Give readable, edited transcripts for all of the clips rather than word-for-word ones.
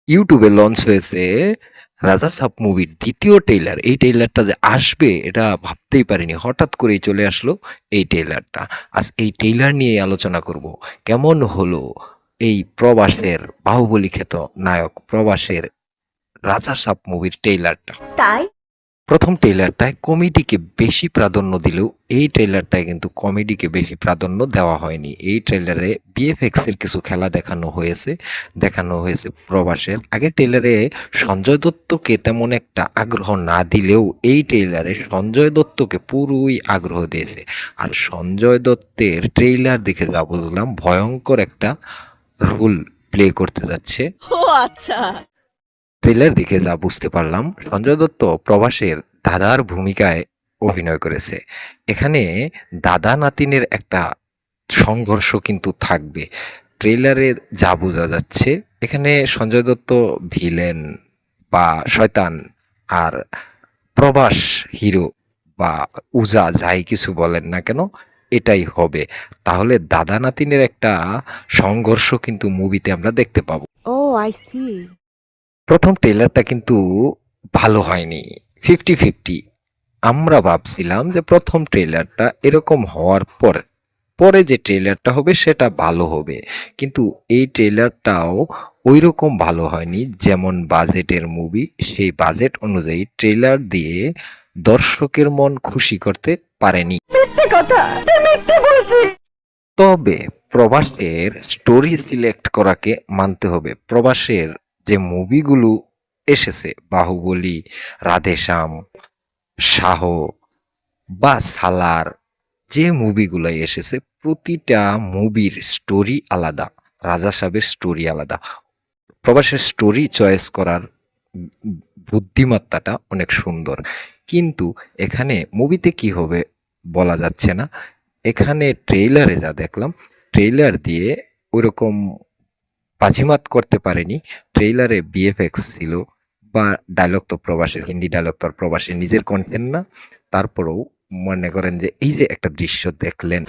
ইউটিউবে লঞ্চ হয়েছে রাজা সাব মুভির দ্বিতীয় ট্রেইলার। এই ট্রেইলারটা যে আসবে এটা ভাবতেই পারিনি, হঠাৎ করেই চলে আসলো এই ট্রেইলারটা। আজ এই ট্রেইলার নিয়ে আলোচনা করব। কেমন হলো এই প্রবাসের বাহুবলী খ্যাত নায়ক প্রবাসের রাজা সাব মুভির ট্রেইলারটা। তাই প্রথম ট্রেইলারটায় কমেডিকে বেশি প্রাধান্য দিলেও এই ট্রেইলারটায় কিন্তু কমেডিকে বেশি প্রাধান্য দেওয়া হয়নি। এই ট্রেইলারে বিএফএক্স এর কিছু খেলা দেখানো হয়েছে প্রবাসের। আগের ট্রেইলারে সঞ্জয় দত্তকে তেমন একটা আগ্রহ না দিলেও এই ট্রেইলারে সঞ্জয় দত্তকে পুরোই আগ্রহ দিয়েছে। আর সঞ্জয় দত্তের ট্রেইলার দেখে যা বুঝলাম, ভয়ঙ্কর একটা রোল প্লে করতে যাচ্ছে। ও আচ্ছা। ট্রেলার দেখে যা বুঝতে পারলাম, সঞ্জয় দত্ত প্রবাসের দাদার ভূমিকায় অভিনয় করেছে। এখানে দাদা নাতিনের একটা সংঘর্ষ কিন্তু থাকবে। ট্রেলারে যা বোঝা যাচ্ছে, এখানে সঞ্জয় দত্ত ভিলেন বা শয়তান, আর প্রবাস হিরো বা উজা যাই কিছু বলেন না কেন, এটাই হবে। তাহলে দাদা নাতিনের একটা সংঘর্ষ কিন্তু মুভিতে আমরা দেখতে পাবো। Oh, I see. প্রথম ট্রেলারটা কিন্তু ভালো হয়নি, 50-50। আমরা ভাবছিলাম যে প্রথম ট্রেলারটা এরকম হওয়ার পর পরে যে ট্রেলারটা হবে সেটা ভালো হবে, কিন্তু এই ট্রেলারটাও ওই রকম ভালো হয়নি। যেমন বাজেটের মুভি, সেই বাজেট অনুযায়ী ট্রেলার দিয়ে দর্শকের মন খুশি করতে পারেনি। তবে প্রবাসের স্টোরি সিলেক্ট করাকে মানতে হবে। প্রবাসের যে মুভিগুলো এসেছে, বাহুবলী, রাধেশ্যাম, শাহ বা সালার, যে মুভিগুলো এসেছে প্রতিটা মুভির স্টোরি আলাদা, রাজা সাহেবের স্টোরি আলাদা। প্রবাসের স্টোরি চয়েস করার বুদ্ধিমত্তাটা অনেক সুন্দর, কিন্তু এখানে মুভিতে কি হবে বলা যাচ্ছে না। এখানে ট্রেইলারে যা দেখলাম, ট্রেইলার দিয়ে ওইরকম বাজিমাত করতে পারেনি। ট্রেইলারে বিএফএক্স ছিল বা ডায়লগ তো প্রবাসের, হিন্দি ডায়লগ তো আর প্রবাসের নিজের কন্টেন্ট না। তারপরেও মনে করেন যে এই যে একটা দৃশ্য দেখলেন,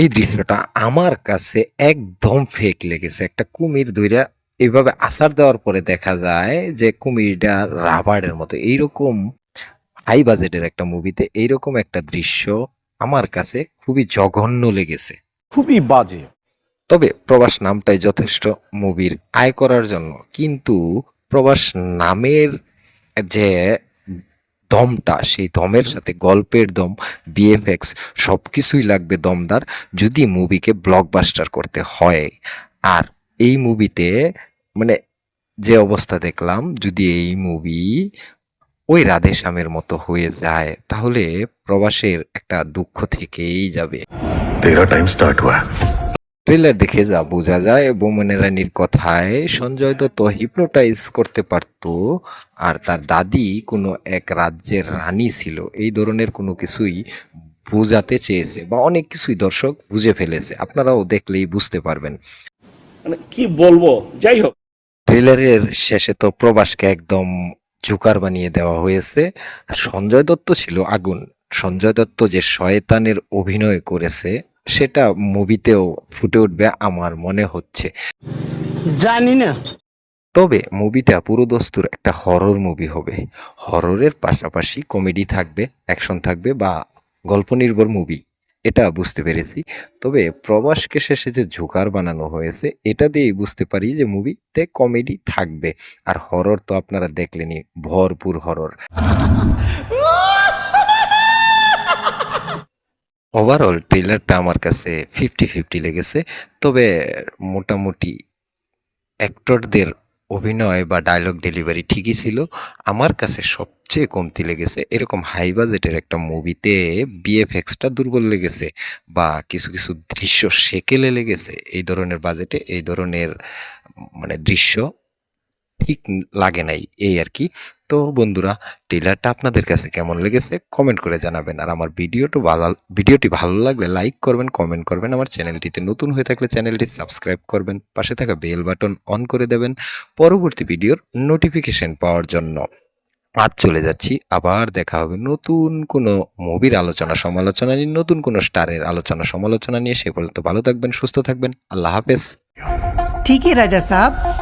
এই দৃশ্যটা আমার কাছে একদম ফেক লেগেছে। একটা কুমির ধইরা এইভাবে আছাড় দেওয়ার পরে দেখা যায় যে কুমিরটা রাবারের মতো। এইরকম হাই বাজেটের একটা মুভিতে এইরকম একটা দৃশ্য আমার কাছে খুবই জঘন্য লেগেছে। খুবই বাজে। তবে প্রবাস নামটাই যথেষ্ট মুভির আয় করার জন্য, কিন্তু প্রবাস নামের যে দমটা, সেই দমের সাথে গল্পের দম, বিএফএক্স সব কিছুই লাগবে দমদার যদি মুভিকে ব্লকবাস্টার করতে হয়। আর এই মুভিতে মানে যে অবস্থা দেখলাম, যদি এই মুভি ওই রাধেশ্যামের মতো হয়ে যায় তাহলে প্রবাসের একটা দুঃখ থেকেই যাবে। तेरा टाइम स्टार्ट हुआ है। ট্রেলার দেখে যা বোঝা যায়, বোমনে রানীর কথায় সঞ্জয় দত্ত হিপনোটাইজ করতে পারত, আর তার দাদি কোনো এক রাজ্যের রানী ছিল, এই ধরনের কোনো কিছুই বোঝাতে চেয়েছে বা অনেক কিছুই দর্শক বুঝে ফেলেছে। আপনারাও দেখলেই বুঝতে পারবেন। মানে কি বলবো, যাই হোক। ট্রেলারের শেষে তো প্রবাসকে একদম জোকার বানিয়ে দেওয়া হয়েছে। আর সঞ্জয় দত্ত ছিল আগুন। সঞ্জয় দত্ত যে শয়তানের অভিনয় করেছে সেটা মুভিতেও ফুটে উঠবে আমার মনে হচ্ছে। জানি না। তবে মুভিটা পুরো দস্তুর একটা হরর মুভি হবে। হররের পাশাপাশি কমেডি থাকবে, অ্যাকশন থাকবে বা গল্প নির্ভর মুভি, এটা বুঝতে পেরেছি। তবে প্রবাসকে শেষে যে জোকার বানানো হয়েছে এটা দিয়েই বুঝতে পারি যে মুভিতে কমেডি থাকবে। আর হরর তো আপনারা দেখলেনই, ভরপুর হরর। ওভারঅল ট্রেলারটা আমার কাছে 50-50 লেগেছে। তবে মোটামুটি অ্যাক্টরদের অভিনয় বা ডায়লগ ডেলিভারি ঠিকই ছিল। আমার কাছে সবচেয়ে কমতি লেগেছে এরকম হাই বাজেটের একটা মুভিতে বিএফএক্সটা দুর্বল লেগেছে, বা কিছু কিছু দৃশ্য সেকেলে লেগেছে। এই ধরনের বাজেটে এই ধরনের দৃশ্য ঠিক লাগে নাই, এই আর কি। তো বন্ধুরা, ট্রেলারটা আপনাদের কাছে কেমন লেগেছে কমেন্ট করে জানাবেন। আর আমার ভিডিওটি ভালো লাগলে লাইক করবেন, কমেন্ট করবেন। আমার চ্যানেলটিতে নতুন হয়ে থাকলে চ্যানেলটি সাবস্ক্রাইব করবেন, পাশে থাকা বেল বাটন অন করে দেবেন পরবর্তী ভিডিওর নোটিফিকেশন পাওয়ার জন্য। আজ চলে যাচ্ছি, আবার দেখা হবে নতুন কোনো মুভির আলোচনা সমালোচনা নিয়ে, নতুন কোনো স্টারের আলোচনা সমালোচনা নিয়ে। সে পর্যন্ত ভালো থাকবেন, সুস্থ থাকবেন। আল্লাহ হাফেজ। ठीक है राजा साहब।